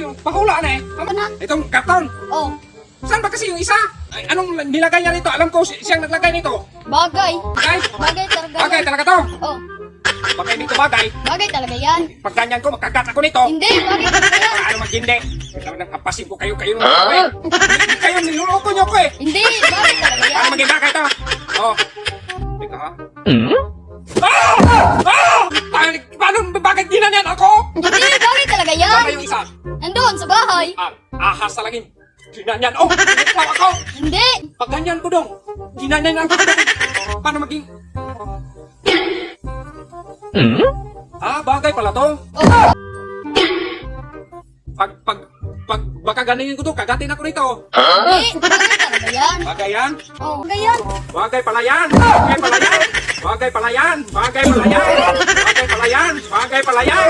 yung pahula na eh. Ano na? Itong karton. Oh, Saan ba kasi yung isa? Ay, anong nilagay niya nito? Alam ko siyang naglagay nito. bagay. Bagay? Bagay talaga Bagay yan. talaga to. Oh, Bagay dito bagay. bagay talaga yan. Pag ganyan ko, magkagat ako nito. Hindi, bagay talaga yan. Ano mag-hindi? Apasin ko kayo nung ako eh. Hindi kayo, niluloko niyo ko eh. Hindi, bagay talaga yan. Paano maging bagay to? Oh. Teka ha? Ah! Ah! Paano bakit ginanyan ako? Hindi, bagay talaga yan. Saan ba yung isa? Nandun sa bahay. Ah, ahas talagang ginanyan. Oh, ginagawa ako. Hindi. Pag ganyan ko dong, ginanyan ako. Paano maging... Ah, bagay pala to. Oh, Pag baka ganyan ko to, kagatin ako nito. hindi, bagay talaga yan. Bagay yan. Oh, bagay yan. Bagay pala yan. Bagay pala yan. Bagay pala yan. Bagay pala yan. Bagay pala yan. Bagay pala yan.